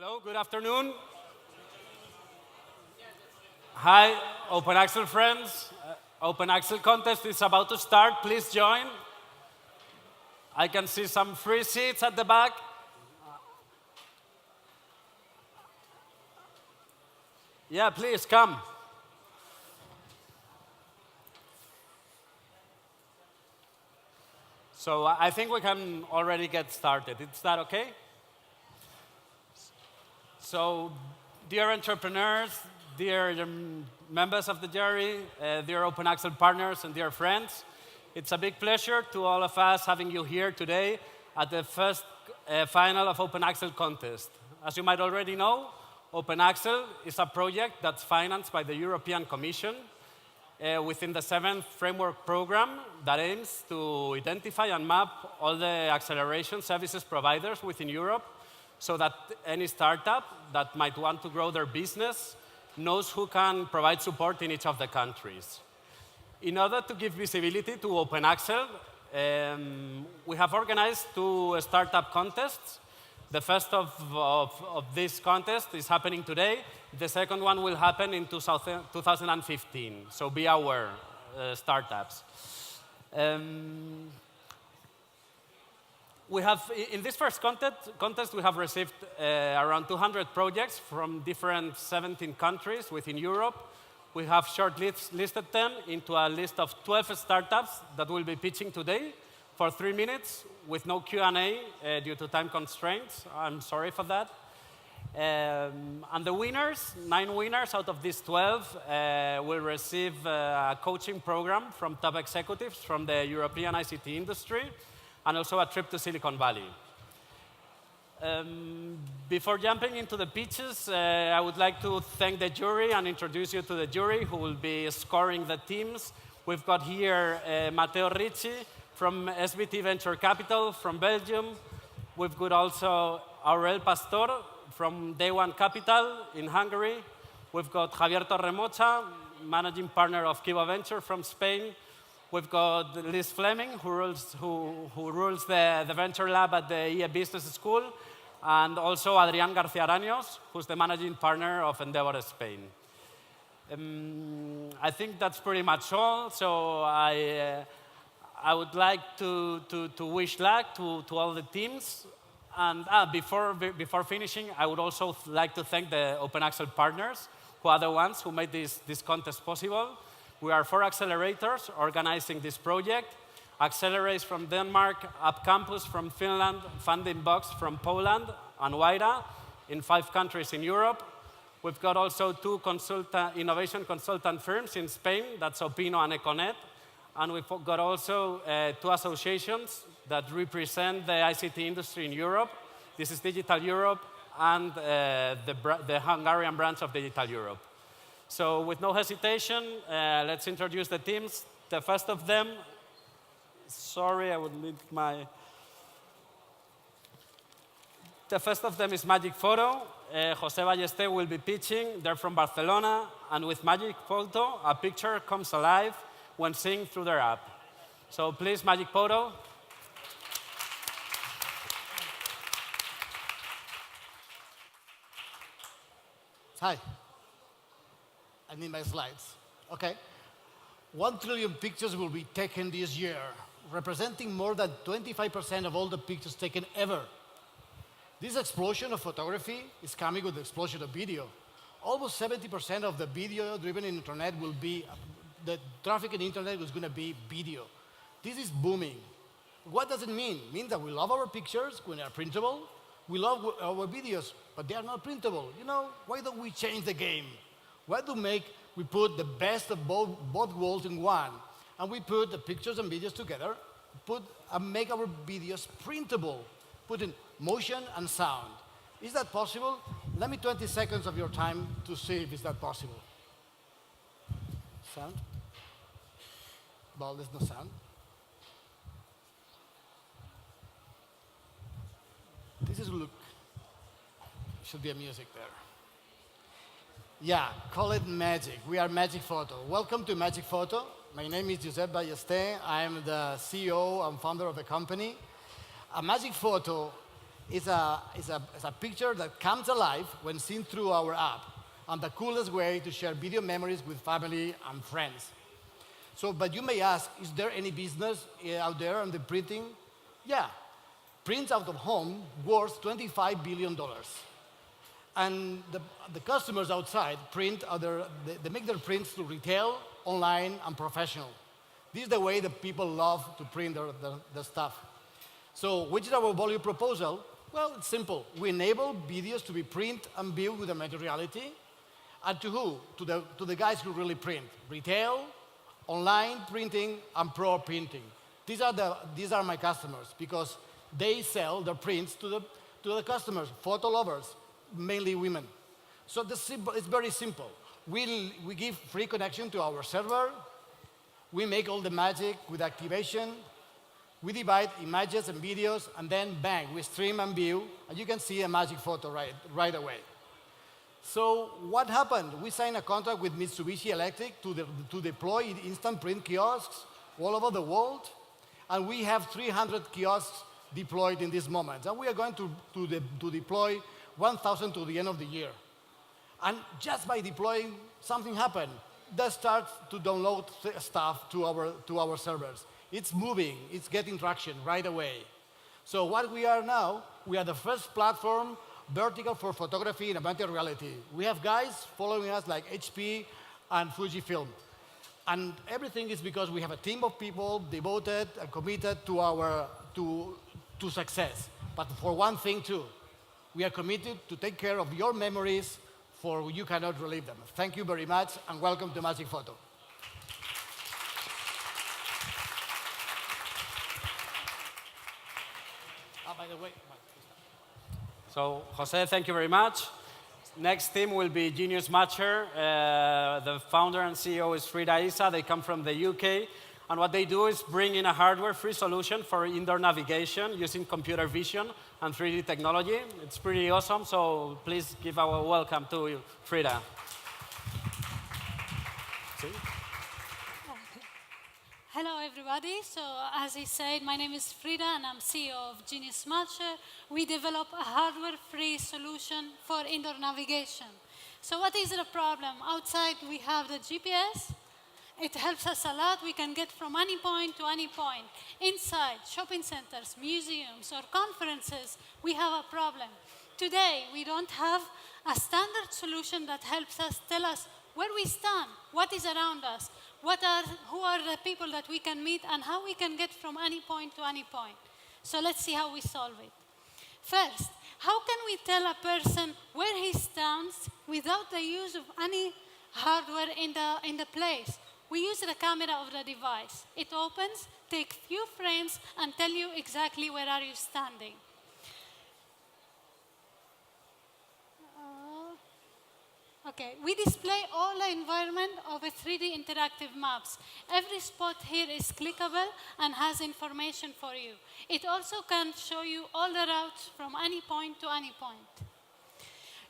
Hello, good afternoon. Hi, Open Axel friends. Open Axel contest is about to start. Please join. I can see some free seats at the back. Yeah, please come. So I think we can already get started. Is that okay? So, dear entrepreneurs, dear members of the jury, dear Open Axel partners, and dear friends, it's a big pleasure to all of us having you here today at the first final of Open Axel contest. As you might already know, Open Axel is a project that's financed by the European Commission within the 7th framework program that aims to identify and map all the acceleration services providers within Europe so that any startup that might want to grow their business knows who can provide support in each of the countries. In order to give visibility to Open Axel, we have organized 2 startup contests. The first of this contest is happening today. The second one will happen in 2015, so be aware, startups. In this first contest, we have received around 200 projects from different 17 countries within Europe. We have shortlisted them into a list of 12 startups that will be pitching today for 3 minutes with no Q&A due to time constraints. I'm sorry for that. And the winners, 9 winners out of these 12, will receive a coaching program from top executives from the European ICT industry, and also a trip to Silicon Valley. Before jumping into the pitches, I would like to thank the jury and introduce you to the jury who will be scoring the teams. We've got here Matteo Ricci from SBT Venture Capital from Belgium. We've got also Aurel Pastor from Day One Capital in Hungary. We've got Javier Torremocha, managing partner of Kiva Venture from Spain. We've got Liz Fleming, who rules the Venture Lab at the EA Business School, and also Adrián García Araños, who's the managing partner of Endeavor Spain. I think that's pretty much all. So I would like to wish luck to all the teams. And before finishing, I would also like to thank the Open Axel partners, who are the ones who made this contest possible. We are 4 accelerators organizing this project. Accelerates from Denmark, Up Campus from Finland, Funding Box from Poland, and Waira in 5 countries in Europe. We've got also 2 innovation consultant firms in Spain, that's Opino and Econet. And we've got also 2 associations that represent the ICT industry in Europe. This is Digital Europe and the Hungarian branch of Digital Europe. So with no hesitation, let's introduce the teams. The first of them, sorry, I would need my... The first of them is Magic Photo. José Ballester will be pitching. They're from Barcelona. And with Magic Photo, a picture comes alive when seen through their app. So please, Magic Photo. Hi. I need my slides. Okay. 1 trillion pictures will be taken this year, representing more than 25% of all the pictures taken ever. This explosion of photography is coming with the explosion of video. Almost 70% of the video driven in internet will be, the traffic in internet is going to be video. This is booming. What does it mean? It means that we love our pictures when they are printable. We love our videos, but they are not printable. You know, why don't we change the game? Why do we put the best of both worlds in one? And we put the pictures and videos together, and make our videos printable, put in motion and sound. Is that possible? Let me 20 seconds of your time to see if it's that possible. Sound? Well, there's no sound. This is look. Should be a music there. Yeah, call it magic. We are Magic Photo. Welcome to Magic Photo. My name is Josep Ballester. I'm the CEO and founder of the company. A Magic Photo is a picture that comes alive when seen through our app, and the coolest way to share video memories with family and friends. So, but you may ask, is there any business out there on the printing? Yeah, prints out of home worth $25 billion. And the customers outside they make their prints through retail, online, and professional. This is the way that people love to print their stuff. So which is our value proposal? Well, it's simple. We enable videos to be print and viewed with augmented reality. And to who? To the guys who really print. Retail, online printing, and pro printing. These are my customers because they sell their prints to the customers, photo lovers, mainly women. So it's very simple. We give free connection to our server. We make all the magic with activation. We divide images and videos, and then bang, we stream and view, and you can see a magic photo right away. So what happened? We signed a contract with Mitsubishi Electric to deploy instant print kiosks all over the world, and we have 300 kiosks deployed in this moment. And we are going to deploy 1,000 to the end of the year. And just by deploying, something happened. They start to download stuff to our servers. It's moving, it's getting traction right away. So what we are now, we are the first platform vertical for photography in augmented reality. We have guys following us like HP and Fujifilm. And everything is because we have a team of people devoted and committed to success. But for one thing too, we are committed to take care of your memories for you cannot relive them. Thank you very much and welcome to Magic Photo. By the way, So, Jose, thank you very much. Next team will be Genius Matcher. The founder and CEO is Frida Isa. They come from the UK. And what they do is bring in a hardware-free solution for indoor navigation using computer vision and 3D technology. It's pretty awesome, so please give our welcome to you, Frida. Hello, everybody. So, as he said, my name is Frida, and I'm CEO of Genius Matcher. We develop a hardware-free solution for indoor navigation. So, what is the problem? Outside, we have the GPS. It helps us a lot. We can get from any point to any point. Inside shopping centers, museums, or conferences, we have a problem. Today, we don't have a standard solution that helps us tell us where we stand, what is around us, who are the people that we can meet, and how we can get from any point to any point. So let's see how we solve it. First, how can we tell a person where he stands without the use of any hardware in the place? We use the camera of the device. It opens, takes few frames, and tell you exactly where are you standing. Okay, we display all the environment of a 3D interactive maps. Every spot here is clickable and has information for you. It also can show you all the routes from any point to any point.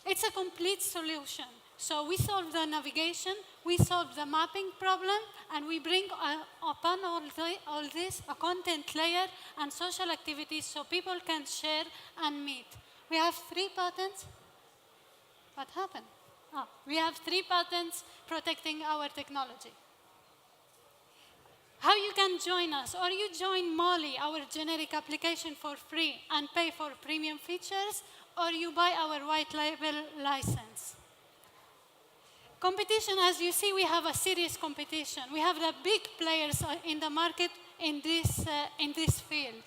It's a complete solution. So we solve the navigation, we solve the mapping problem, and we bring upon all this a content layer and social activities so people can share and meet. We have 3 patents. What happened? We have 3 patents protecting our technology. How you can join us, or you join Molly, our generic application for free and pay for premium features, or you buy our white label license. Competition, as you see, we have a serious competition. We have the big players in the market in this field.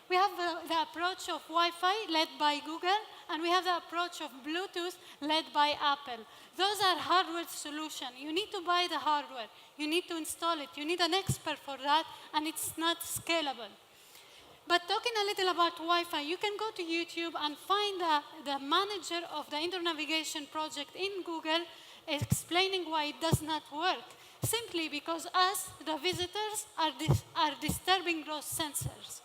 We have the approach of Wi-Fi led by Google, and we have the approach of Bluetooth led by Apple. Those are hardware solutions. You need to buy the hardware. You need to install it. You need an expert for that, and it's not scalable. But talking a little about Wi-Fi, you can go to YouTube and find the manager of the indoor navigation project in Google explaining why it does not work, simply because us, the visitors, are disturbing those sensors.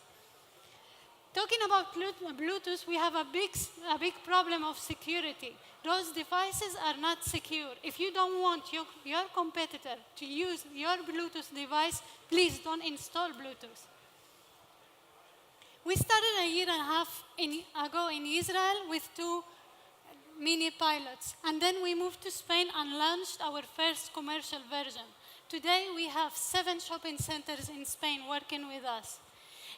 Talking about Bluetooth, we have a big problem of security. Those devices are not secure. If you don't want your competitor to use your Bluetooth device, please don't install Bluetooth. We started a year and a half ago in Israel with 2 mini pilots. And then we moved to Spain and launched our first commercial version. Today, we have 7 shopping centers in Spain working with us.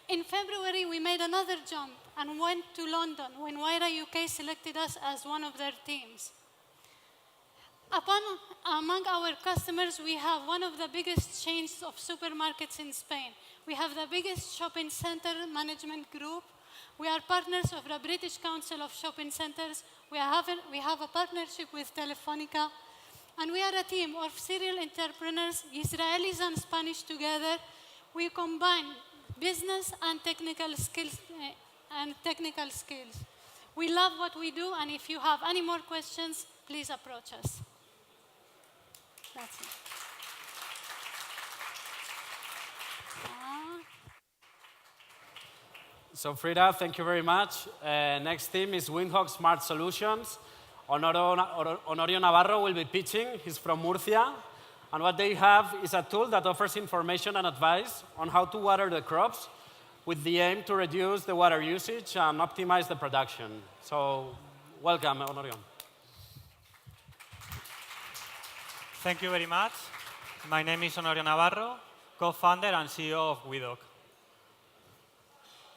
In February, we made another jump and went to London when Wayra UK selected us as one of their teams. Among our customers, we have one of the biggest chains of supermarkets in Spain. We have the biggest shopping center management group. We are partners of the British Council of Shopping Centers. We have a partnership with Telefonica. And we are a team of serial entrepreneurs, Israelis and Spanish together. We combine business and technical skills. We love what we do, and if you have any more questions, please approach us. That's it. So Frida, thank you very much. Next team is Windhawk Smart Solutions. Honorio Navarro will be pitching. He's from Murcia. And what they have is a tool that offers information and advice on how to water the crops with the aim to reduce the water usage and optimize the production. So welcome, Honorio. Thank you very much. My name is Honorio Navarro, co-founder and CEO of Widok.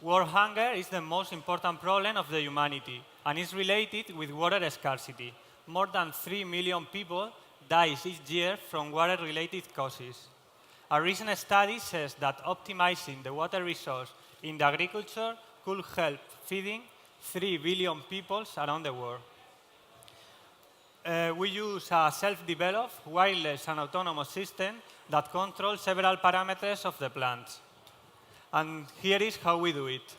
World hunger is the most important problem of the humanity and is related with water scarcity. More than 3 million people die each year from water-related causes. A recent study says that optimizing the water resource in the agriculture could help feeding 3 billion people around the world. We use a self-developed, wireless, and autonomous system that controls several parameters of the plants. And here is how we do it.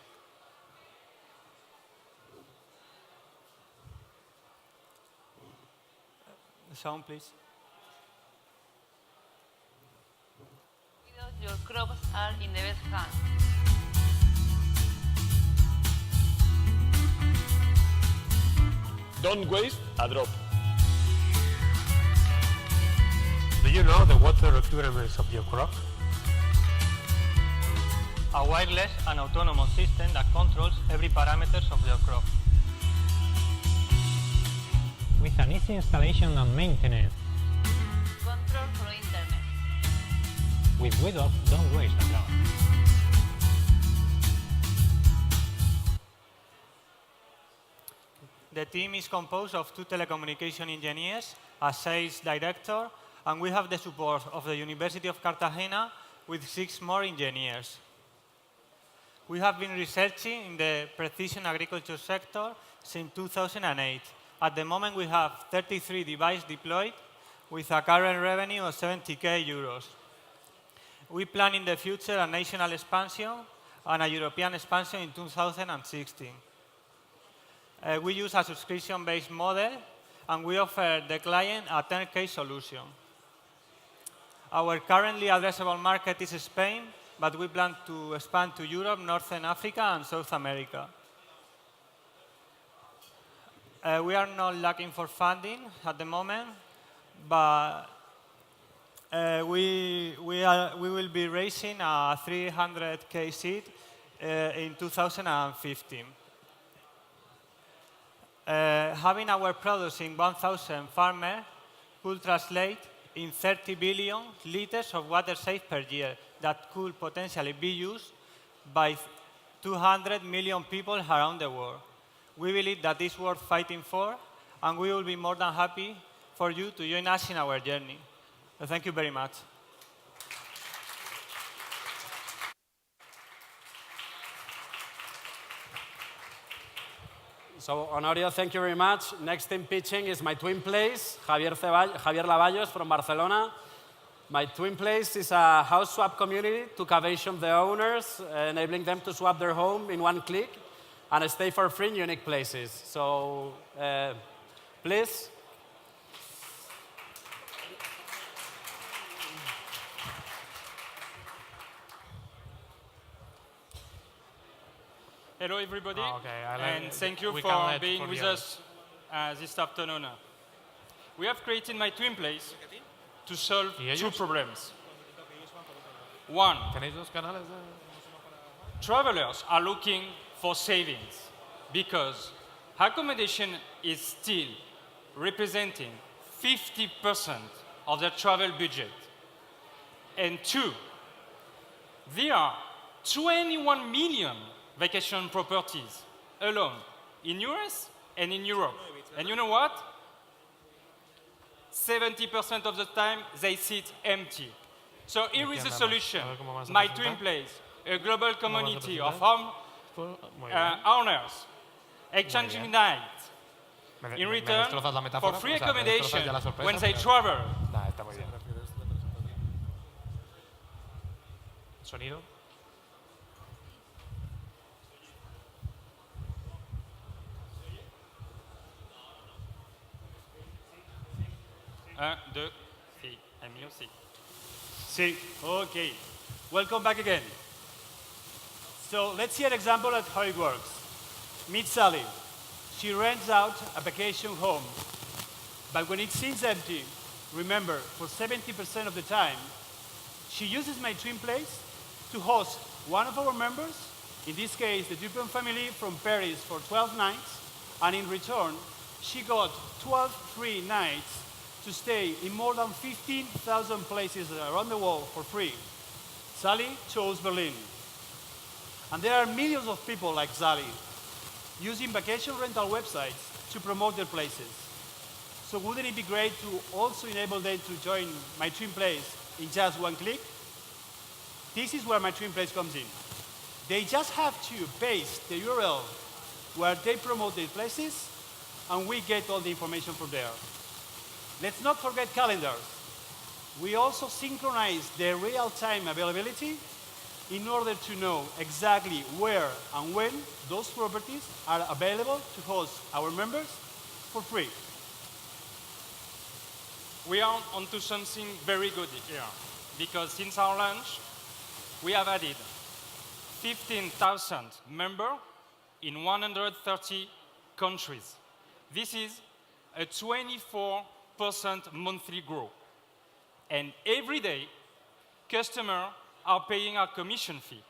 The sound, please. Your crops are in the best hands. Don't waste a drop. Do you know the water requirements of your crop? A wireless and autonomous system that controls every parameter of your crop. With an easy installation and maintenance. Control through internet. With Widok, don't waste a drop. The team is composed of 2 telecommunication engineers, a sales director, and we have the support of the University of Cartagena with 6 more engineers. We have been researching in the precision agriculture sector since 2008. At the moment, we have 33 devices deployed with a current revenue of 70,000 euros. We plan in the future a national expansion and a European expansion in 2016. We use a subscription-based model, and we offer the client a turnkey solution. Our currently addressable market is Spain, but we plan to expand to Europe, Northern Africa, and South America. We are not looking for funding at the moment, but we will be raising a 300,000 seed in 2015. Having our products in 1,000 farmers could translate in 30 billion liters of water saved per year that could potentially be used by 200 million people around the world. We believe that is worth fighting for, and we will be more than happy for you to join us in our journey. So thank you very much. So, Honorio, thank you very much. Next team pitching is my twin place, Javier Lavallos from Barcelona. My twin place is a house swap community to convention the owners, enabling them to swap their home in one click and stay for free in unique places. So, please. Hello, everybody, Okay, and thank you for being with us this afternoon. We have created my twin place to solve 2 problems. One, ¿Tenéis 2 canales? travelers are looking for savings because accommodation is still representing 50% of their travel budget. And two, there are 21 million vacation properties alone in US and in Europe. And you know what? 70% of the time they sit empty. So here is the solution. My Twin Place, a global community of home owners exchanging nights in return for free accommodation when they travel. Está muy bien. Sonido. 1, 2, 3. I'm music. See, okay. Welcome back again. So let's see an example of how it works. Meet Sally. She rents out a vacation home, but when it seems empty, remember, for 70% of the time, she uses my Twin Place to host one of our members, in this case, the Dupont family from Paris for 12 nights, and in return, she got 12 free nights to stay in more than 15,000 places around the world for free. Sally chose Berlin. And there are millions of people like Sally using vacation rental websites to promote their places. So wouldn't it be great to also enable them to join my Twin Place in just one click? This is where my Twin Place comes in. They just have to paste the URL where they promote their places, and we get all the information from there. Let's not forget calendars. We also synchronize the real-time availability in order to know exactly where and when those properties are available to host our members for free. We are onto something very good here because since our launch, we have added 15,000 members in 130 countries. This is a 24% monthly growth. And every day, customers are paying our commission fee.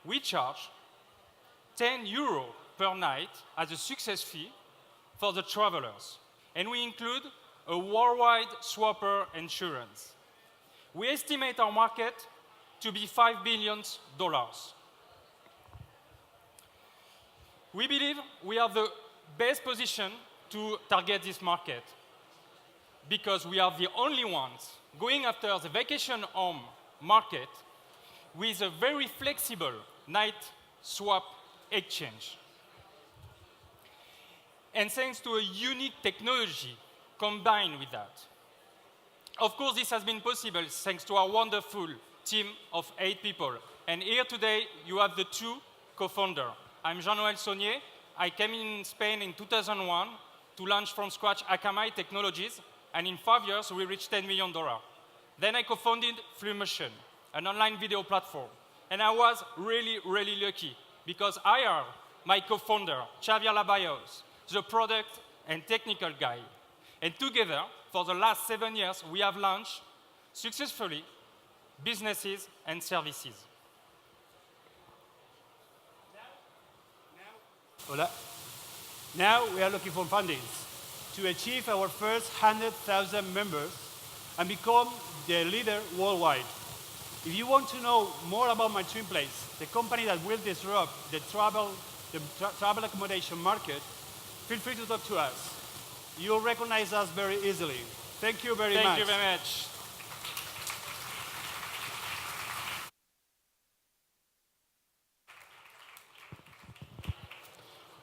We charge 10 euros per night as a success fee for the travelers. And we include a worldwide swapper insurance. We estimate our market to be $5 billion. We believe we are the best position to target this market because we are the only ones going after the vacation home market with a very flexible night swap exchange. And thanks to a unique technology combined with that. Of course, this has been possible thanks to our wonderful team of 8 people. And here today, you have the 2 co-founders. I'm Jean-Noël Saunier. I came in Spain in 2001 to launch from scratch Akamai Technologies, and in 5 years, we reached $10 million. Then I co-founded FluMotion, an online video platform. And I was really, really lucky because I hired my co-founder, Xavier Labayos, the product and technical guy. And together, for the last 7 years, we have launched successfully businesses and services. Hola. Now we are looking for funding to achieve our first 100,000 members and become the leader worldwide. If you want to know more about my Twin Place, the company that will disrupt the travel accommodation market, feel free to talk to us. You'll recognize us very easily. Thank you very much. Thank you very much.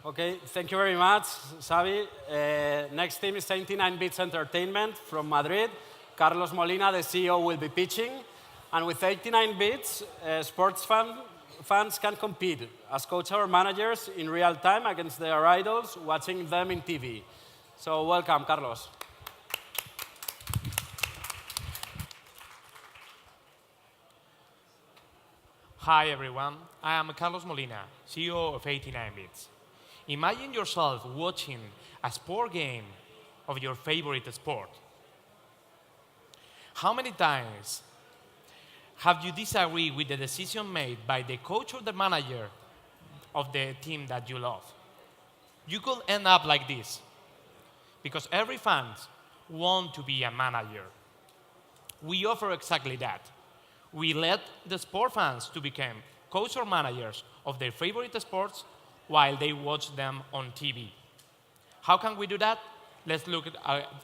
Okay, thank you very much, Xavi. Next team is 89 Bits Entertainment from Madrid. Carlos Molina, the CEO, will be pitching. And with 89 Bits, sports fans can compete as coach or managers in real time against their idols, watching them in TV. So welcome, Carlos. Hi everyone, I am Carlos Molina, CEO of 89 Bits. Imagine yourself watching a sport game of your favorite sport. How many times Have you disagreed with the decision made by the coach or the manager of the team that you love? You could end up like this, because every fan wants to be a manager. We offer exactly that. We let the sport fans to become coach or managers of their favorite sports while they watch them on TV. How can we do that? Let's look at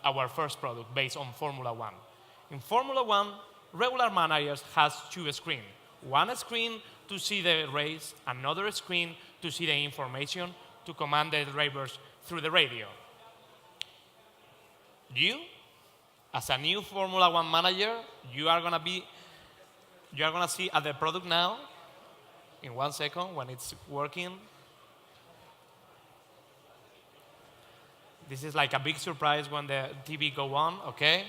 our first product based on Formula One. In Formula One, regular managers has two screens. One screen to see the race, another screen to see the information to command the drivers through the radio. You, as a new Formula One manager, you are gonna see at the product now, in 1 second when it's working. This is like a big surprise when the TV go on, okay?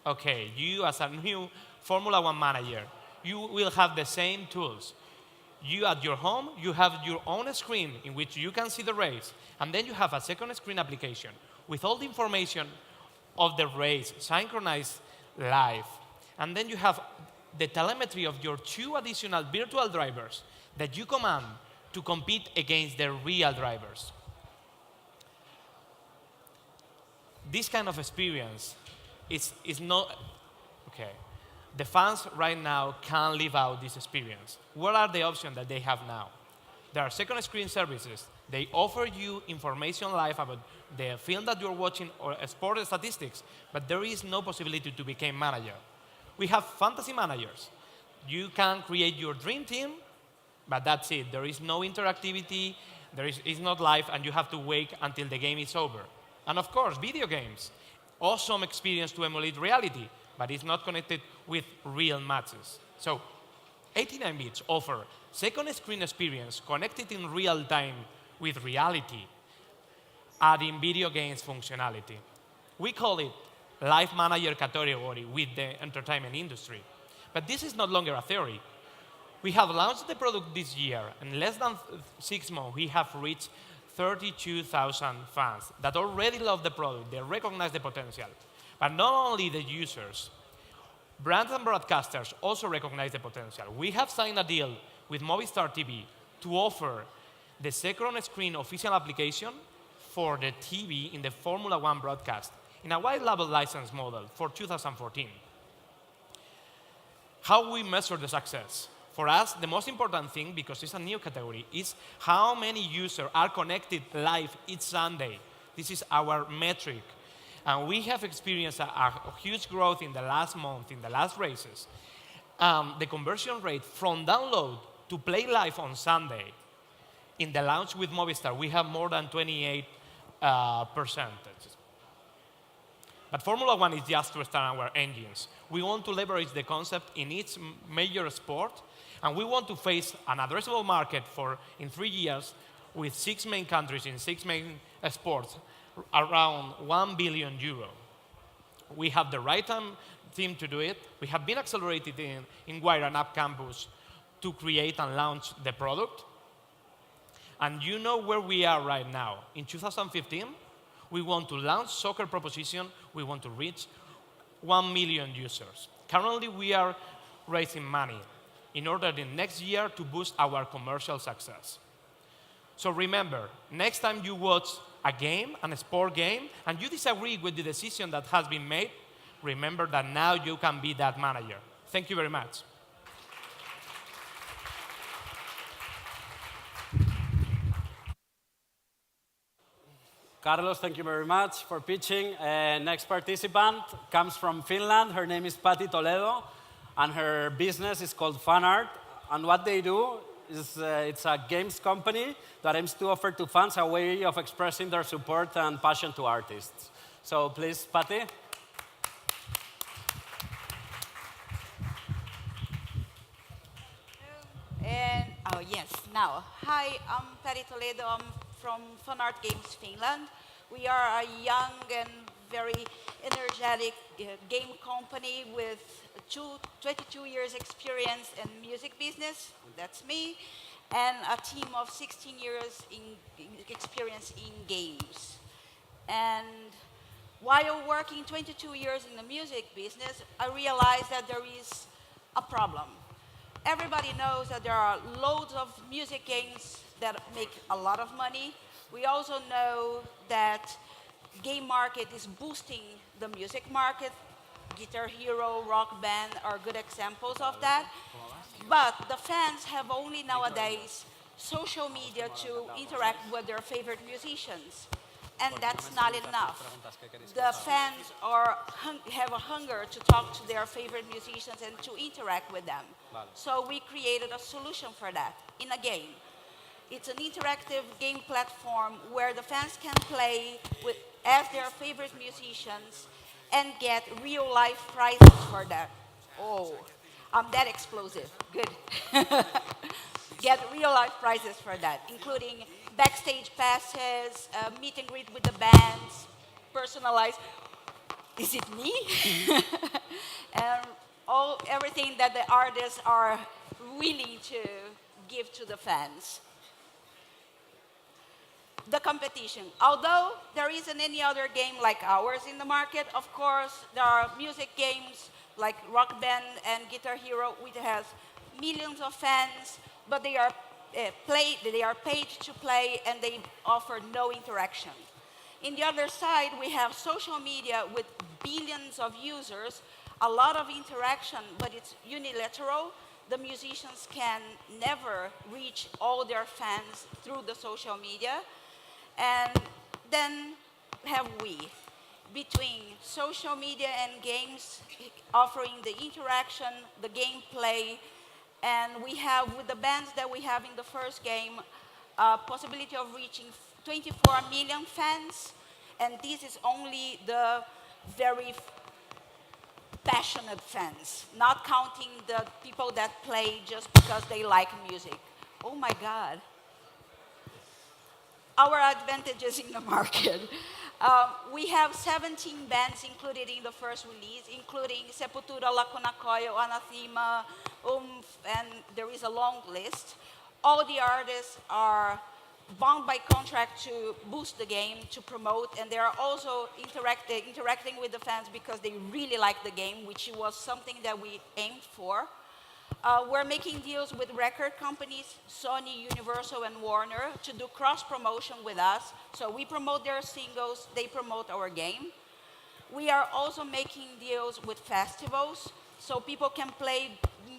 Okay, you as a new Formula One manager, you will have the same tools. You at your home, you have your own screen in which you can see the race, and then you have a second screen application with all the information of the race synchronized live. And then you have the telemetry of your two additional virtual drivers that you command to compete against the real drivers. This kind of experience is not, okay. The fans right now can't live out this experience. What are the options that they have now? There are second screen services. They offer you information live about the film that you're watching or sport statistics, but there is no possibility to become manager. We have fantasy managers. You can create your dream team, but that's it. There is no interactivity, it's not live, and you have to wait until the game is over. And of course, video games. Awesome experience to emulate reality, but it's not connected with real matches. So 89 bits offer second screen experience connected in real time with reality, adding video games functionality. We call it live manager category with the entertainment industry. But this is no longer a theory. We have launched the product this year. In less than 6 months, we have reached 32,000 fans that already love the product. They recognize the potential. But not only the users, brands and broadcasters also recognize the potential. We have signed a deal with Movistar TV to offer the second screen official application for the TV in the Formula One broadcast in a white label license model for 2014. How we measure the success? For us, the most important thing, because it's a new category, is how many users are connected live each Sunday. This is our metric. And we have experienced a huge growth in the last month, in the last races. The conversion rate from download to play live on Sunday, in the launch with Movistar, we have more than 28%. But Formula One is just to start our engines. We want to leverage the concept in each major sport, and we want to face an addressable market in 3 years with 6 main countries in 6 main sports, around €1 billion. We have the right team to do it. We have been accelerated in Wire and App Campus to create and launch the product. And you know where we are right now. In 2015, we want to launch soccer proposition. We want to reach 1 million users. Currently, we are raising money in order in next year to boost our commercial success. So remember, next time you watch a game, a sport game, and you disagree with the decision that has been made, remember that now you can be that manager. Thank you very much. Carlos, thank you very much for pitching. Next participant comes from Finland. Her name is Patti Toledo, and her business is called Fan Art. And what they do is it's a games company that aims to offer to fans a way of expressing their support and passion to artists. So please, Patti. Now, hi, I'm Patti Toledo. I'm from Fan Art Games Finland. We are a young and very energetic game company with 22 years experience in music business, that's me, and a team of 16 years in experience in games. And While working 22 years in the music business, I realized that there is a problem. Everybody knows that there are loads of music games that make a lot of money. We also know that game market is boosting the music market. Guitar Hero, Rock Band are good examples of that. But the fans have only nowadays social media to interact with their favorite musicians. And that's not enough. The fans have a hunger to talk to their favorite musicians and to interact with them. So we created a solution for that in a game. It's an interactive game platform where the fans can play as their favorite musicians and get real life prizes for that. Oh, I'm that explosive. Good. Get real life prizes for that, including backstage passes, meet and greet with the bands, personalized. Is it me? And everything that the artists are willing to give to the fans. The competition. Although there isn't any other game like ours in the market, of course, there are music games like Rock Band and Guitar Hero, which has millions of fans, but they are paid to play and they offer no interaction. In the other side, we have social media with billions of users, a lot of interaction, but it's unilateral. The musicians can never reach all their fans through the social media. And then have we, between social media and games, offering the interaction, the gameplay, and we have, with the bands that we have in the first game, a possibility of reaching 24 million fans, and this is only the very passionate fans, not counting the people that play just because they like music. Oh my God. Our advantages in the market. We have 17 bands included in the first release, including Sepultura, Lacuna Coil, Anathema, and there is a long list. All the artists are bound by contract to boost the game, to promote, and they are also interacting with the fans because they really like the game, which was something that we aimed for. We're making deals with record companies, Sony, Universal, and Warner, to do cross-promotion with us. So we promote their singles, they promote our game. We are also making deals with festivals, so people can play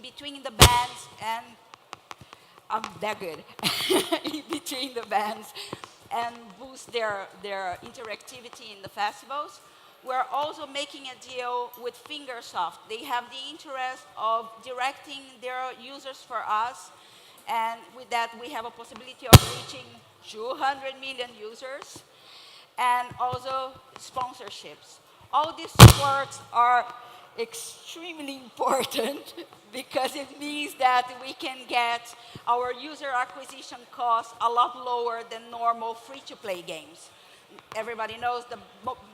between the bands, and I'm that good, in between the bands, and boost their interactivity in the festivals. We're also making a deal with Fingersoft. They have the interest of directing their users for us, and with that we have a possibility of reaching 200 million users, and also sponsorships. All these supports are extremely important because it means that we can get our user acquisition costs a lot lower than normal free-to-play games. Everybody knows the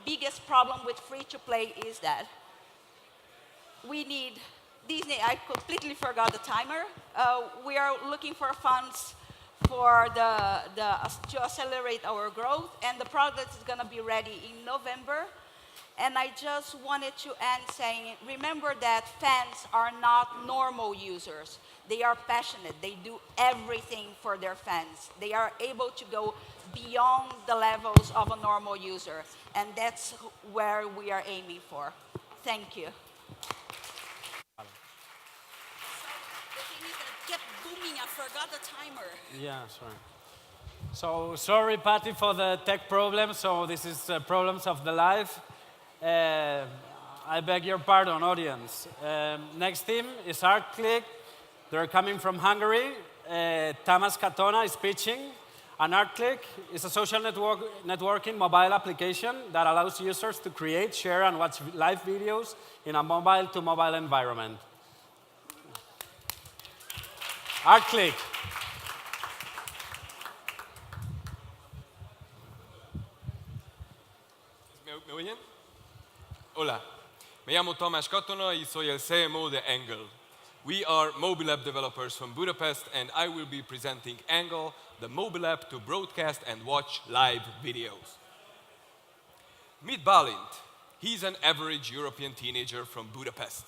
biggest problem with free-to-play is that we need Disney. I completely forgot the timer. We are looking for funds for to accelerate our growth, and the product is going to be ready in November. And I just wanted to end saying, remember that fans are not normal users. They are passionate. They do everything for their fans. They are able to go beyond the levels of a normal user. And that's where we are aiming for. Thank you. Vale. The thing is that it kept booming. I forgot the timer. Yeah, sorry. So sorry, Patty, for the tech problem. So this is problems of the live. I beg your pardon, audience. Next team is ArtClick. They're coming from Hungary. Tamas Katona is pitching. And ArtClick is a social networking mobile application that allows users to create, share, and watch live videos in a mobile-to-mobile environment. ArtClick. ¿Me oyen? Hola, me llamo Tamás Katona y soy el CMO de Angle. We are mobile app developers from Budapest, and I will be presenting Angle, the mobile app to broadcast and watch live videos. Meet Balint. He's an average European teenager from Budapest.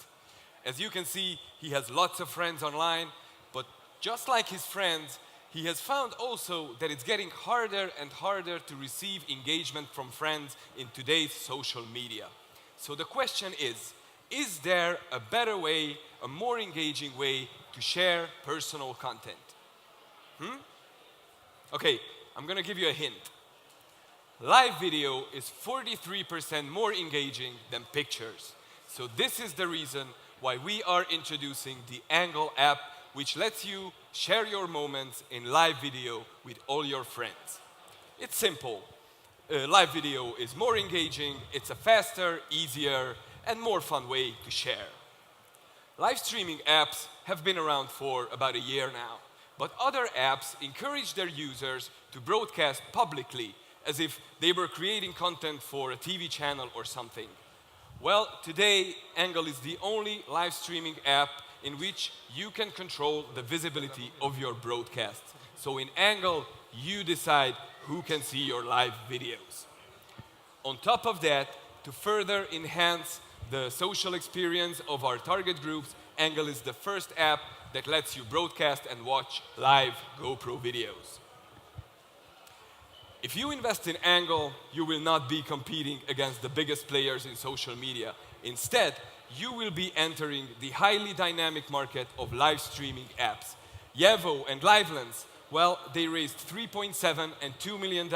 As you can see, he has lots of friends online, but just like his friends, he has found also that it's getting harder and harder to receive engagement from friends in today's social media. So the question is there a better way, a more engaging way to share personal content? Okay, I'm gonna give you a hint. Live video is 43% more engaging than pictures. So this is the reason why we are introducing the Angle app, which lets you share your moments in live video with all your friends. It's simple. Live video is more engaging, it's a faster, easier, and more fun way to share. Live streaming apps have been around for about a year now, but other apps encourage their users to broadcast publicly as if they were creating content for a TV channel or something. Well, today, Angle is the only live streaming app in which you can control the visibility of your broadcast. So in Angle, you decide who can see your live videos. On top of that, to further enhance the social experience of our target groups, Angle is the first app that lets you broadcast and watch live GoPro videos. If you invest in Angle, you will not be competing against the biggest players in social media. Instead, you will be entering the highly dynamic market of live streaming apps. Yevo and Livelens, well, they raised $3.7 and $2 million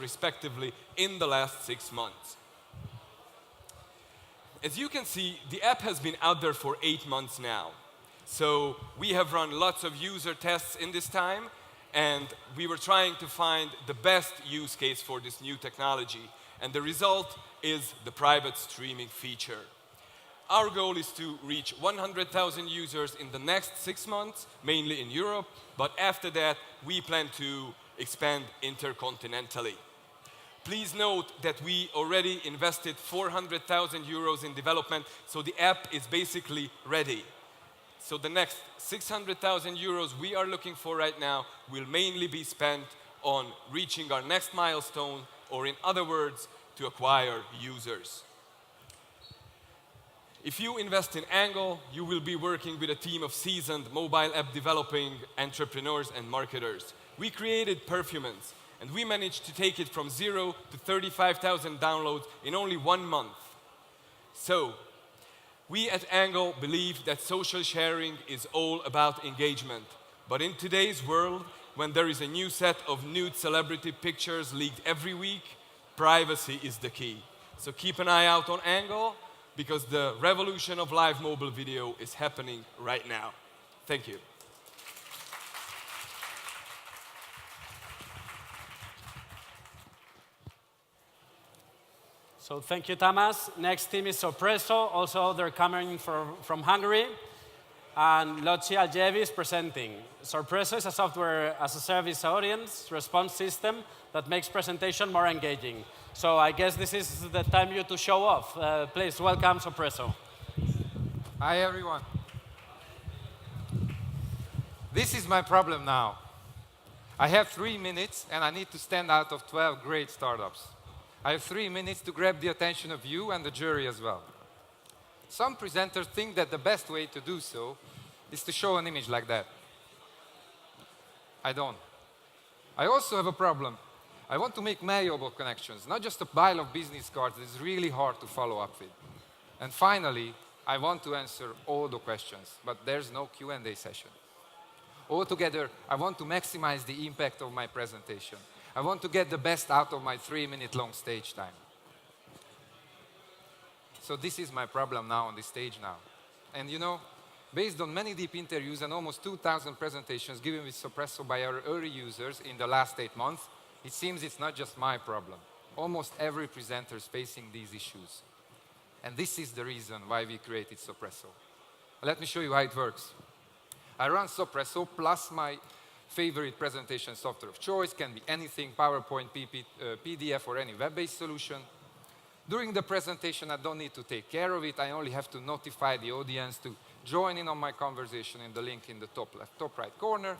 respectively in the last 6 months. As you can see, the app has been out there for 8 months now. So we have run lots of user tests in this time, and we were trying to find the best use case for this new technology. And the result is the private streaming feature. Our goal is to reach 100,000 users in the next 6 months, mainly in Europe, but after that, we plan to expand intercontinentally. Please note that we already invested 400,000 euros in development, so the app is basically ready. So the next 600,000 euros we are looking for right now will mainly be spent on reaching our next milestone, or in other words, to acquire users. If you invest in Angle, you will be working with a team of seasoned mobile app developing entrepreneurs and marketers. We created Perfumance, and we managed to take it from 0 to 35,000 downloads in only 1 month. So, we at Angle believe that social sharing is all about engagement. But in today's world, when there is a new set of nude celebrity pictures leaked every week, privacy is the key. So keep an eye out on Angle, because the revolution of live mobile video is happening right now. Thank you. So thank you, Tamas. Next team is Sorpreso. Also, they're coming from Hungary. And Loci Aljevi is presenting. Sorpreso is a software as a service audience response system that makes presentation more engaging. So I guess this is the time you to show off. Please welcome Sorpreso. Hi, everyone. This is my problem now. I have 3 minutes, and I need to stand out of 12 great startups. I have 3 minutes to grab the attention of you and the jury as well. Some presenters think that the best way to do so is to show an image like that. I don't. I also have a problem. I want to make malleable connections, not just a pile of business cards that is really hard to follow up with. And finally, I want to answer all the questions, but there's no Q&A session. Altogether, I want to maximize the impact of my presentation. I want to get the best out of my 3-minute-long stage time. So this is my problem now on the stage now. And you know, based on many deep interviews and almost 2,000 presentations given with Sorpreso by our early users in the last 8 months, it seems it's not just my problem. Almost every presenter is facing these issues. And this is the reason why we created Sorpreso. Let me show you how it works. I run Sorpreso plus my favorite presentation software of choice, can be anything, PowerPoint, PDF, or any web-based solution. During the presentation, I don't need to take care of it. I only have to notify the audience to join in on my conversation in the link in the top left, top right corner.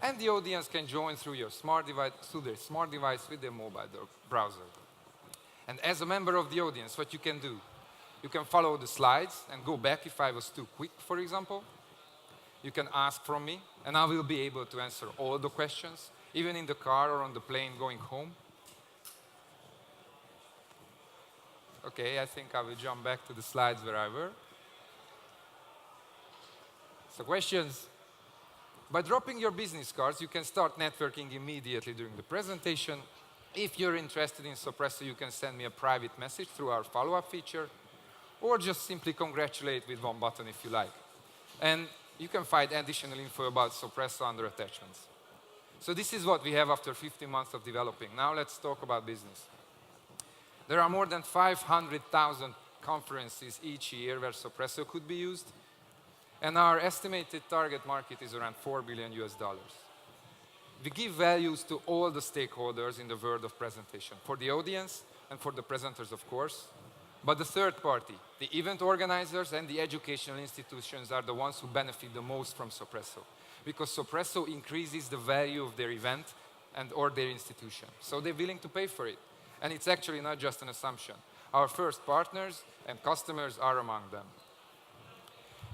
And the audience can join through their smart device with their mobile browser. And as a member of the audience, what you can do, you can follow the slides and go back if I was too quick, for example. You can ask from me, and I will be able to answer all the questions, even in the car or on the plane going home. Okay, I think I will jump back to the slides where I were. So questions? By dropping your business cards, you can start networking immediately during the presentation. If you're interested in Sopresso, you can send me a private message through our follow-up feature, or just simply congratulate with one button if you like. And you can find additional info about Sopresso under attachments. So this is what we have after 15 months of developing. Now let's talk about business. There are more than 500,000 conferences each year where Sopresso could be used, and our estimated target market is around $4 billion US. We give values to all the stakeholders in the world of presentation, for the audience and for the presenters, of course. But the third party, the event organizers and the educational institutions are the ones who benefit the most from Sopresso, because Sopresso increases the value of their event and or their institution. So they're willing to pay for it. And it's actually not just an assumption. Our first partners and customers are among them.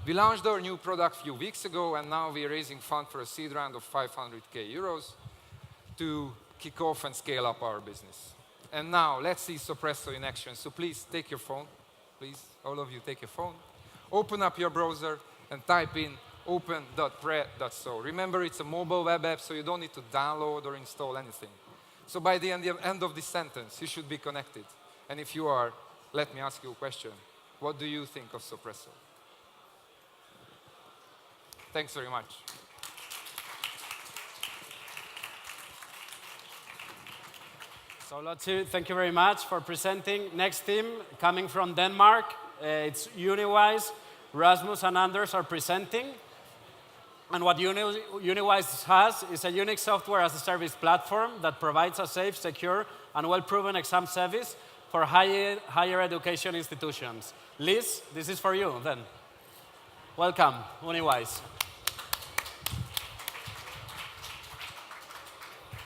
We launched our new product a few weeks ago, and now we're raising funds for a seed round of 500k euros to kick off and scale up our business. And now let's see Sopresso in action. So please take your phone. Please, all of you, take your phone. Open up your browser and type in open.pre.so. Remember, it's a mobile web app, so you don't need to download or install anything. So by the end of this sentence, you should be connected. And if you are, let me ask you a question. What do you think of Sopresso? Thanks very much. So Lotzi, thank you very much for presenting. Next team, coming from Denmark, it's Uniwise. Rasmus and Anders are presenting. And what Uniwise has is a unique software as a service platform that provides a safe, secure, and well-proven exam service for higher education institutions. Liz, this is for you then. Welcome, Uniwise.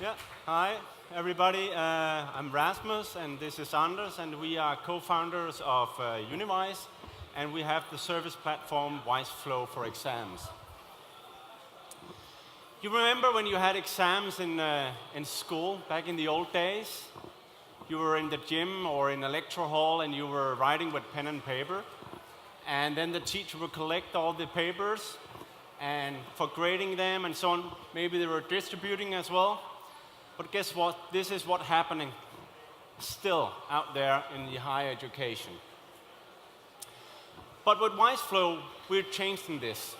Yeah, hi everybody. I'm Rasmus and this is Anders, and we are co-founders of Uniwise, and we have the service platform WiseFlow for exams. You remember when you had exams in school back in the old days? You were in the gym or in a lecture hall and you were writing with pen and paper, and then the teacher would collect all the papers and for grading them and so on. Maybe they were distributing as well. But guess what? This is what's happening still out there in the higher education. But with WiseFlow, we're changing this.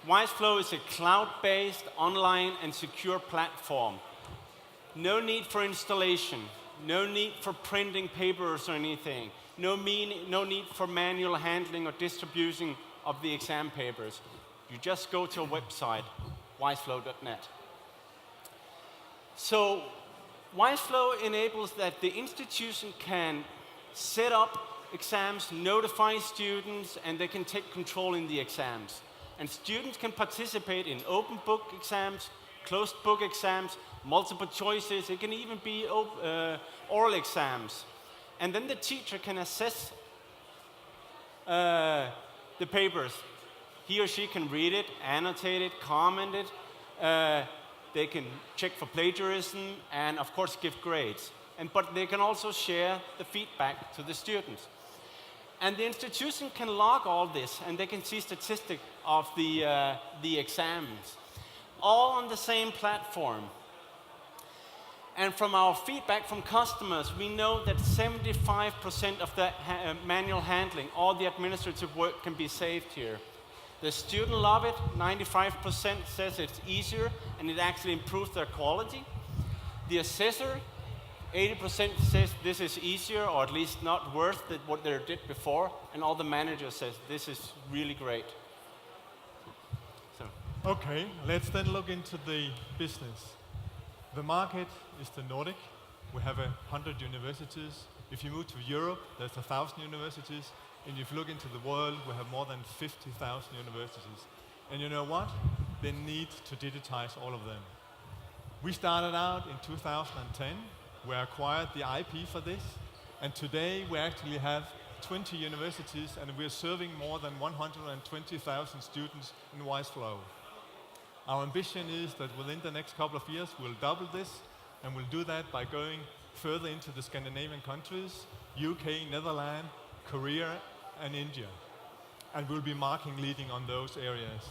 WiseFlow is a cloud-based, online, and secure platform. No need for installation, no need for printing papers or anything, no need for manual handling or distribution of the exam papers. You just go to a website, wiseflow.net. So WiseFlow enables that the institution can set up exams, notify students, and they can take control in the exams. And students can participate in open book exams, closed book exams, multiple choices. It can even be oral exams. And then the teacher can assess the papers. He or she can read it, annotate it, comment it. They can check for plagiarism and, of course, give grades. But they can also share the feedback to the students. And the institution can log all this, and they can see statistics of the exams, all on the same platform. And from our feedback from customers, we know that 75% of the manual handling, all the administrative work can be saved here. The student love it, 95% says it's easier, and it actually improves their quality. The assessor, 80% says this is easier, or at least not worse than what they did before, and all the managers says this is really great. So. Okay, let's then look into the business. The market is the Nordic. We have 100 universities. If you move to Europe, there's 1,000 universities. And if you look into the world, we have more than 50,000 universities. And you know what? They need to digitize all of them. We started out in 2010. We acquired the IP for this, And today we actually have 20 universities and we're serving more than 120,000 students in WiseFlow. Our ambition is that within the next couple of years we'll double this, and we'll do that by going further into the Scandinavian countries, UK, Netherlands, Korea, and India. And we'll be marking leading on those areas.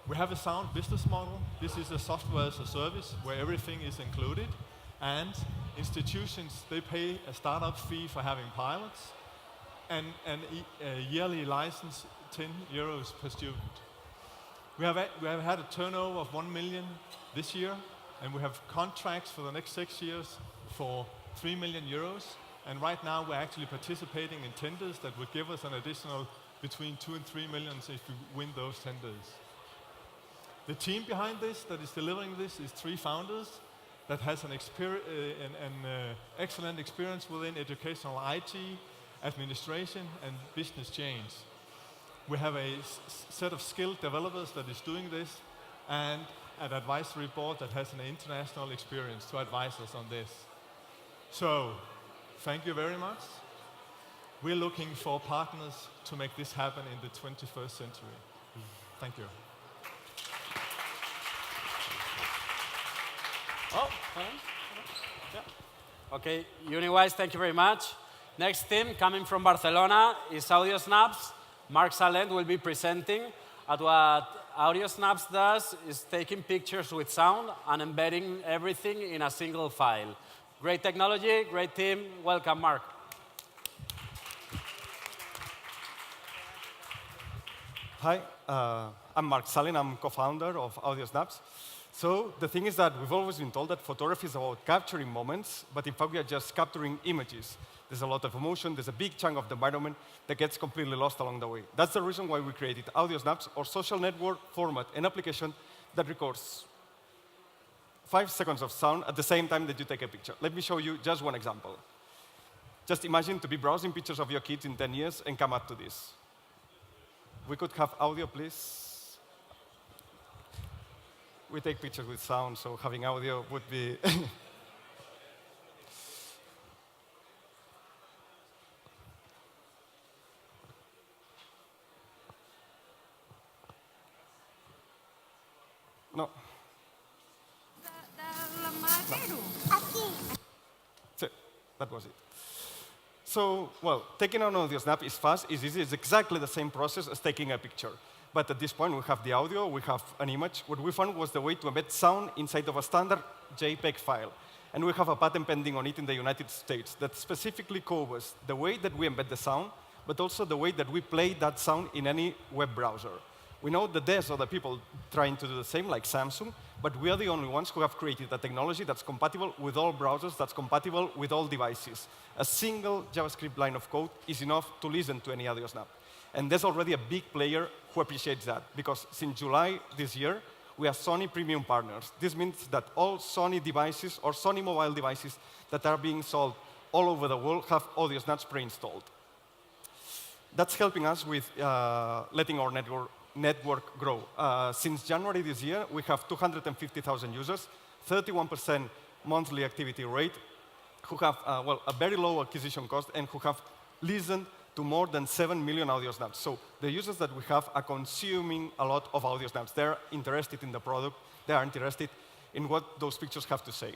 We have a sound business model. This is a software as a service where everything is included. And institutions, they pay a startup fee for having pilots and a yearly license, 10 euros per student. We have had a turnover of 1 million this year, and we have contracts for the next 6 years for 3 million euros. And right now we're actually participating in tenders that would give us an additional between 2 and 3 million if we win those tenders. The team behind this, that is delivering this, is 3 founders that has an excellent experience within educational IT, administration, and business change. We have a set of skilled developers that is doing this, and an advisory board that has an international experience to advise us on this. So, thank you very much. We're looking for partners to make this happen in the 21st century. Thank you. Oh, yeah. Okay, UniWise, thank you very much. Next team coming from Barcelona is Audio Snaps. Mark Salent will be presenting. And what Audio Snaps does is taking pictures with sound and embedding everything in a single file. Great technology, great team. Welcome, Mark. Hi, I'm Mark Salin. I'm co-founder of Audio Snaps. So the thing is that we've always been told that photography is about capturing moments, but in fact we are just capturing images. There's a lot of emotion, there's a big chunk of the environment that gets completely lost along the way. That's the reason why we created Audio Snaps, or social network format and application that records 5 seconds of sound at the same time that you take a picture. Let me show you just one example. Just imagine to be browsing pictures of your kids in 10 years and come up to this. We could have audio, please. We take pictures with sound, so having audio would be... No. So, that was it. So, well, taking an audio snap is fast, it's easy, it's exactly the same process as taking a picture. But at this point, we have the audio, we have an image. What we found was the way to embed sound inside of a standard JPEG file. And we have a patent pending on it in the United States that specifically covers the way that we embed the sound, but also the way that we play that sound in any web browser. We know that there's other people trying to do the same, like Samsung, but we are the only ones who have created a technology that's compatible with all browsers, that's compatible with all devices. A single JavaScript line of code is enough to listen to any audio snap. And there's already a big player who appreciates that, because since July this year, we are Sony premium partners. This means that all Sony devices or Sony mobile devices that are being sold all over the world have audio snaps pre-installed. That's helping us with letting our network grow. Since January this year, we have 250,000 users, 31% monthly activity rate, who have well, a very low acquisition cost, and who have listened to more than 7 million audio snaps. So the users that we have are consuming a lot of audio snaps. They're interested in the product. They are interested in what those pictures have to say.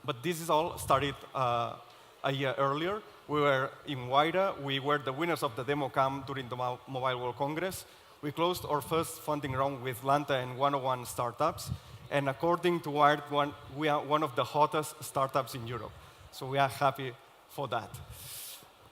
But this is all started a year earlier. We were in Wida. We were the winners of the demo camp during the Mobile World Congress. We closed our first funding round with Lanta and 101 startups. And according to Wired, we are one of the hottest startups in Europe. So we are happy for that.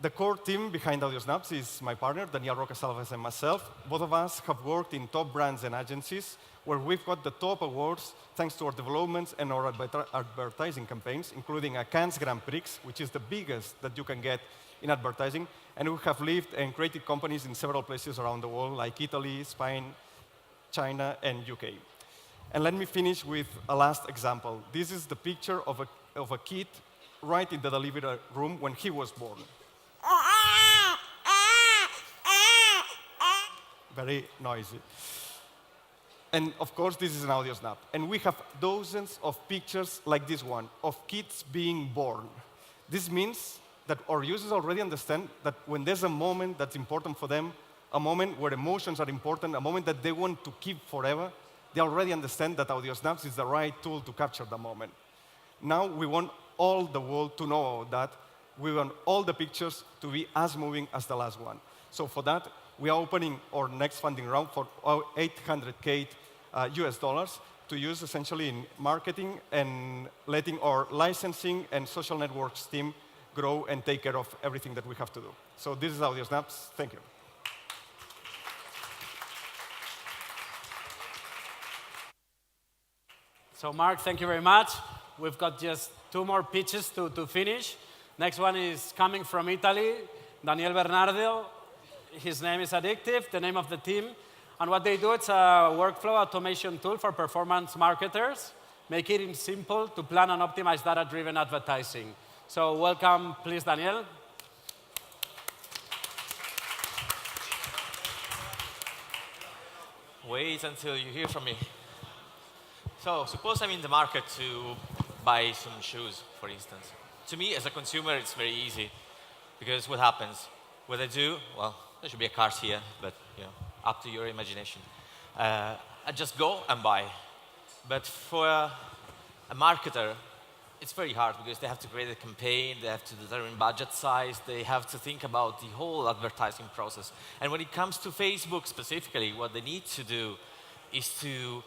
The core team behind Audio Snaps is my partner, Daniel Rocasalves, and myself. Both of us have worked in top brands and agencies where we've got the top awards thanks to our developments and our advertising campaigns, including a Cannes Grand Prix, which is the biggest that you can get in advertising. And we have lived and created companies in several places around the world, like Italy, Spain, China, and UK. And let me finish with a last example. This is the picture of a kid right in the delivery room when he was born. Very noisy. And of course, this is an audio snap. And we have dozens of pictures like this one, of kids being born. This means that our users already understand that when there's a moment that's important for them, a moment where emotions are important, a moment that they want to keep forever, they already understand that audio snaps is the right tool to capture the moment. Now we want all the world to know that. We want all the pictures to be as moving as the last one. So for that, we are opening our next funding round for $800K US dollars to use essentially in marketing and letting our licensing and social networks team grow and take care of everything that we have to do. So this is Audio Snaps. Thank you. So Mark, thank you very much. We've got just 2 more pitches to finish. Next one is coming from Italy, Daniel Bernardo. His name is Addictive, the name of the team. And what they do, it's a workflow automation tool for performance marketers, making it simple to plan and optimize data-driven advertising. So welcome, please, Daniel. Wait until you hear from me. So suppose I'm in the market to buy some shoes, for instance. To me, as a consumer, it's very easy, because what happens? What I do, well, there should be a cart here, but up to your imagination. I just go and buy. But for a marketer, it's very hard, because they have to create a campaign, they have to determine budget size, they have to think about the whole advertising process. And when it comes to Facebook specifically, what they need to do is to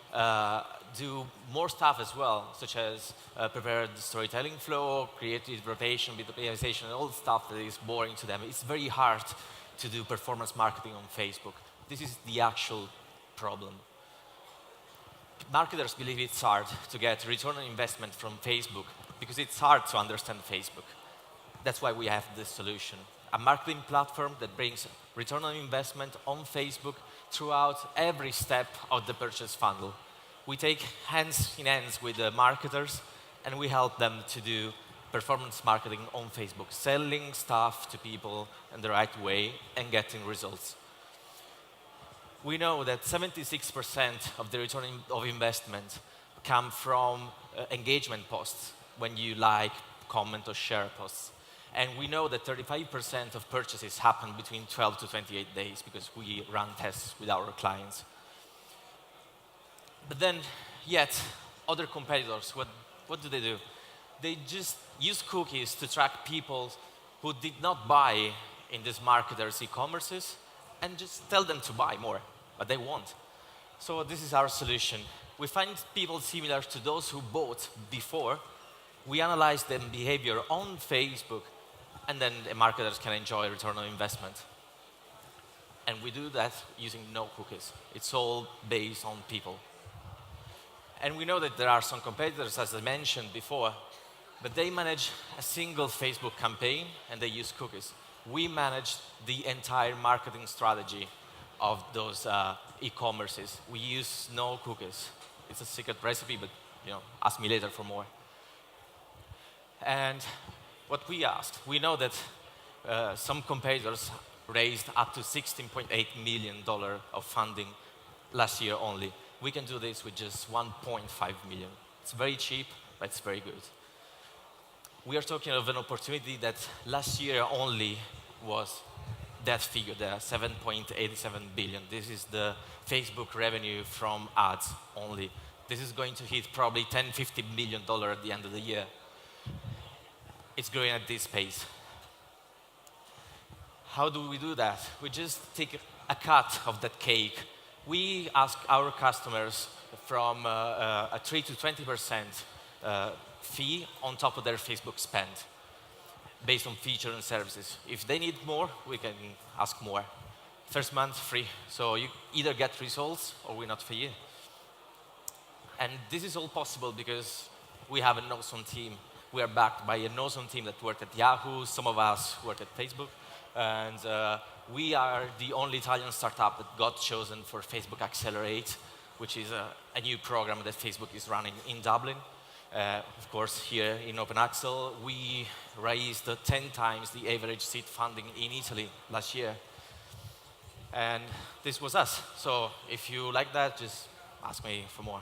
do more stuff as well, such as prepare the storytelling flow, creative rotation, bit optimization, and all the stuff that is boring to them. It's very hard to do performance marketing on Facebook. This is the actual problem. Marketers believe it's hard to get return on investment from Facebook because it's hard to understand Facebook. That's why we have this solution, a marketing platform that brings return on investment on Facebook throughout every step of the purchase funnel. We take hands in hands with the marketers, and we help them to do performance marketing on Facebook, selling stuff to people in the right way and getting results. We know that 76% of the return of investment come from engagement posts, when you like, comment, or share posts. And we know that 35% of purchases happen between 12 to 28 days, because we run tests with our clients. But then, yet, other competitors, what do? They just use cookies to track people who did not buy in these marketers' e-commerces, and just tell them to buy more, but they won't. So this is our solution. We find people similar to those who bought before. We analyze their behavior on Facebook, and then the marketers can enjoy return on investment. And we do that using no cookies. It's all based on people. And we know that there are some competitors, as I mentioned before, but they manage a single Facebook campaign and they use cookies. We manage the entire marketing strategy of those e-commerces. We use no cookies. It's a secret recipe, but ask me later for more. And what we asked, we know that some competitors raised up to $16.8 million of funding last year only. We can do this with just 1.5 million. It's very cheap, but it's very good. We are talking of an opportunity that last year only was that figure there, 7.87 billion. This is the Facebook revenue from ads only. This is going to hit probably $10, $50 million at the end of the year. It's growing at this pace. How do we do that? We just take a cut of that cake. We ask our customers from a 3 to 20% fee on top of their Facebook spend, based on features and services. If they need more, we can ask more. First month free, so you either get results or we're not for you. And this is all possible because we have an awesome team. We are backed by an awesome team that worked at Yahoo. Some of us work at Facebook. And we are the only Italian startup that got chosen for Facebook Accelerate, which is a new program that Facebook is running in Dublin. Of course, here in Open Axel, we raised 10 times the average seed funding in Italy last year. And this was us. So if you like that, just ask me for more.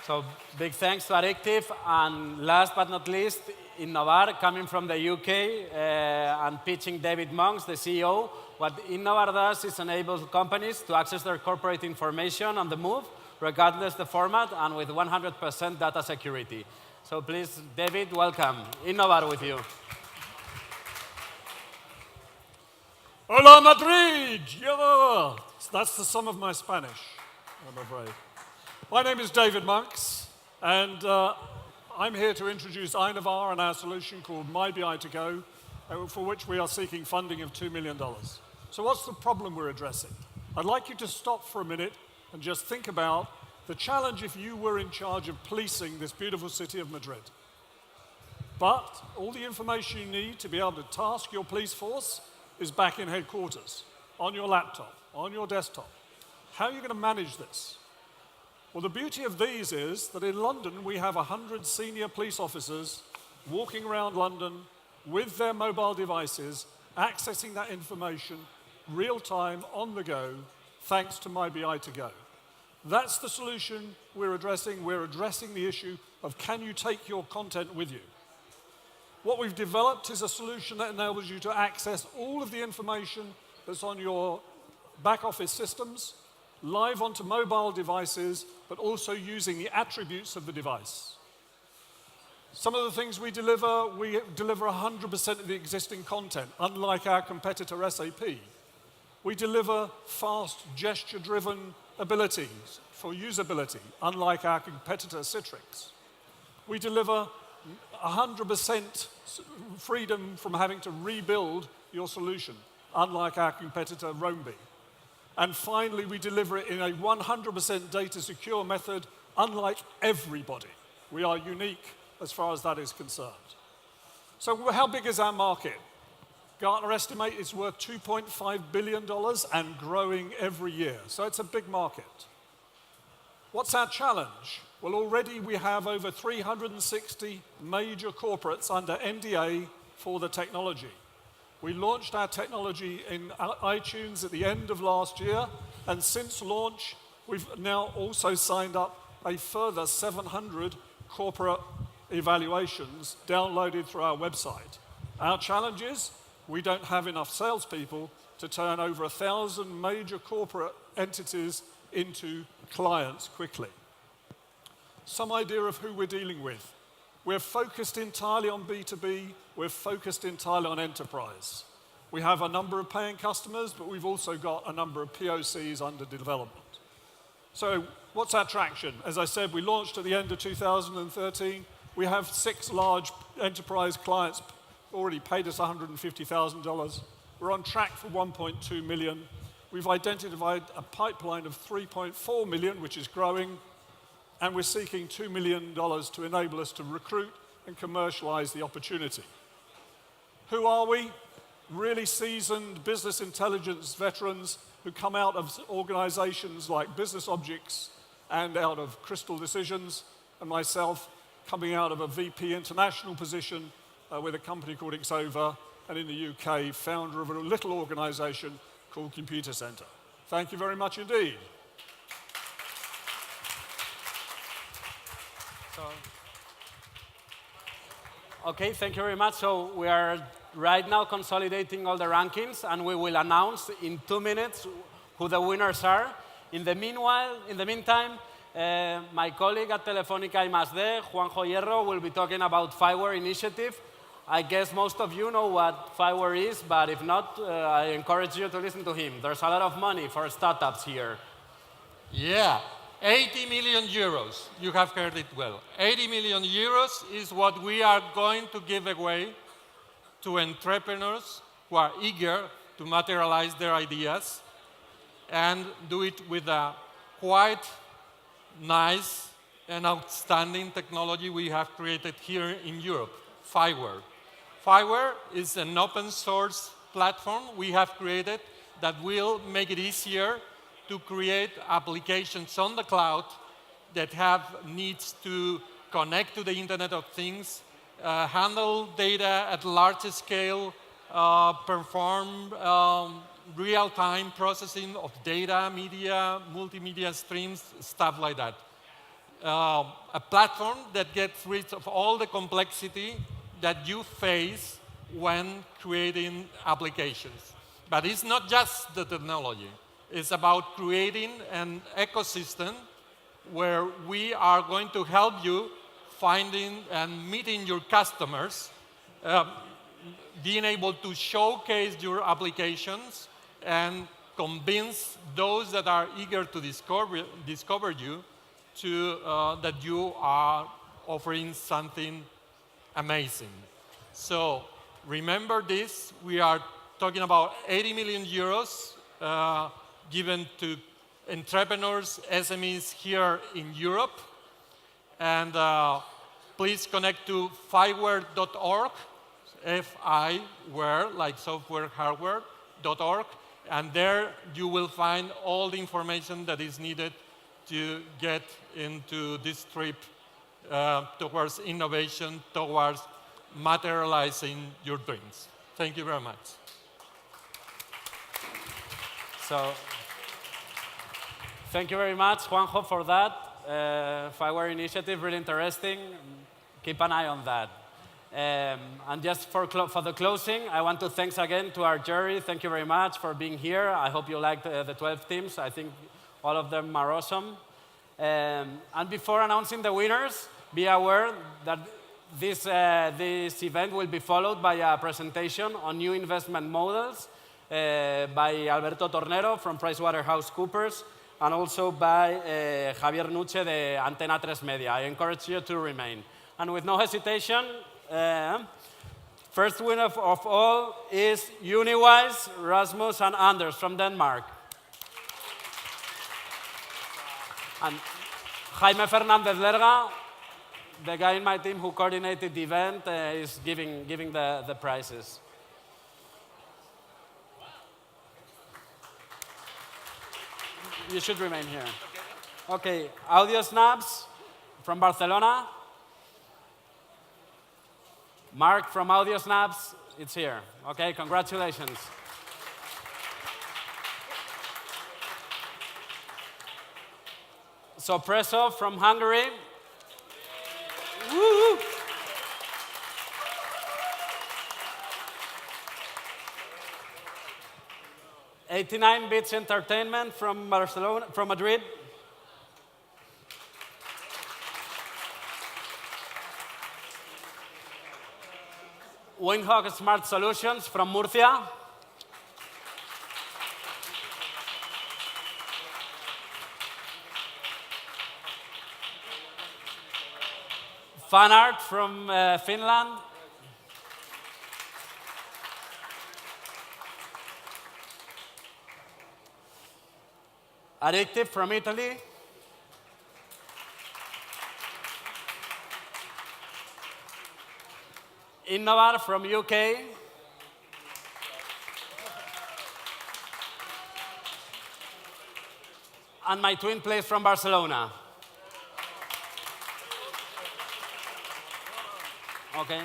So big thanks to Addictive. And last but not least, Innovar, coming from the UK and pitching David Monks, the CEO. What Innovar does is enable companies to access their corporate information on the move, regardless the format, and with 100% data security. So please, David, welcome. Innovar with you. Hola, Madrid! Yeah. That's the sum of my Spanish, I'm afraid. My name is David Monks, and I'm here to introduce Innovar and our solution called MyBI2Go, for which we are seeking funding of $2 million. So what's the problem we're addressing? I'd like you to stop for a minute and just think about the challenge if you were in charge of policing this beautiful city of Madrid. But all the information you need to be able to task your police force is back in headquarters, on your laptop, on your desktop. How are you going to manage this? Well, the beauty of these is that in London, we have 100 senior police officers walking around London with their mobile devices, accessing that information real time, on the go, thanks to MyBI2Go. That's the solution we're addressing. We're addressing the issue of can you take your content with you? What we've developed is a solution that enables you to access all of the information that's on your back office systems, live onto mobile devices, but also using the attributes of the device. Some of the things we deliver 100% of the existing content, unlike our competitor SAP. We deliver fast, gesture-driven abilities for usability, unlike our competitor Citrix. We deliver 100% freedom from having to rebuild your solution, unlike our competitor Roamby. And finally, we deliver it in a 100% data secure method, unlike everybody. We are unique as far as that is concerned. So how big is our market? Gartner estimate it's worth $2.5 billion and growing every year. So it's a big market. What's our challenge? Well, already we have over 360 major corporates under NDA for the technology. We launched our technology in iTunes at the end of last year, and since launch, we've now also signed up a further 700 corporate evaluations downloaded through our website. Our challenge is we don't have enough salespeople to turn over 1,000 major corporate entities into clients quickly. Some idea of who we're dealing with. We're focused entirely on B2B. We're focused entirely on enterprise. We have a number of paying customers, but we've also got a number of POCs under development. So what's our traction? As I said, we launched at the end of 2013. We have 6 large enterprise clients already paid us $150,000. We're on track for 1.2 million. We've identified a pipeline of 3.4 million, which is growing, and we're seeking $2 million to enable us to recruit and commercialize the opportunity. Who are we? Really seasoned business intelligence veterans who come out of organizations like Business Objects and out of Crystal Decisions, and myself coming out of a VP international position with a company called Exova, and in the UK, founder of a little organization called Computer Center. Thank you very much indeed. Okay, thank you very much. So we are right now consolidating all the rankings, and we will announce in 2 minutes who the winners are. In the meantime, my colleague at Telefónica I+D, Juanjo Hierro, will be talking about Fireware initiative. I guess most of you know what Fireware is, but if not, I encourage you to listen to him. There's a lot of money for startups here. Yeah, 80 million euros. You have heard it well. 80 million euros is what we are going to give away to entrepreneurs who are eager to materialize their ideas and do it with a quite nice and outstanding technology we have created here in Europe, Fireware. Fireware is an open source platform we have created that will make it easier to create applications on the cloud that have needs to connect to the Internet of Things, handle data at large scale, perform real-time processing of data, media, multimedia streams, stuff like that. a platform that gets rid of all the complexity that you face when creating applications. But it's not just the technology. It's about creating an ecosystem where we are going to help you finding and meeting your customers, being able to showcase your applications and convince those that are eager to discover you that you are offering something amazing. So remember this, we are talking about 80 million euros given to entrepreneurs, SMEs here in Europe. And please connect to fiware.org, F-I-ware, like software, hardware.org. And there you will find all the information that is needed to get into this trip towards innovation, towards materializing your dreams. Thank you very much. So, thank you very much, Juanjo, for that. Fireware initiative, really interesting. Keep an eye on that. And just for the closing, I want to thanks again to our jury. Thank you very much for being here. I hope you liked the 12 teams. I think all of them are awesome. And before announcing the winners, be aware that this event will be followed by a presentation on new investment models by Alberto Tornero from PricewaterhouseCoopers and also by Javier Nuche de Antena 3 Media. I encourage you to remain. And with no hesitation, first winner of all is Uniwise, Rasmus and Anders from Denmark. And Jaime Fernandez Lerga, the guy in my team who coordinated the event, is giving the prizes. You should remain here. Okay, Audio Snaps from Barcelona. Mark from Audio Snaps, it's here. Okay, congratulations. Sopresso from Hungary. Woo! 89 Bits Entertainment from Barcelona, from Madrid. Windhawk Smart Solutions from Murcia. Fan Art from Finland. Addictive from Italy. Innovar from UK. And my twin plays from Barcelona. Okay,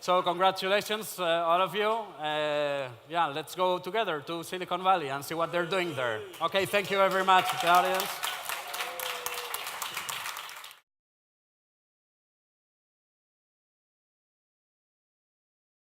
so congratulations, all of you. Yeah, let's go together to Silicon Valley and see what they're doing there. Okay, thank you very much, the audience.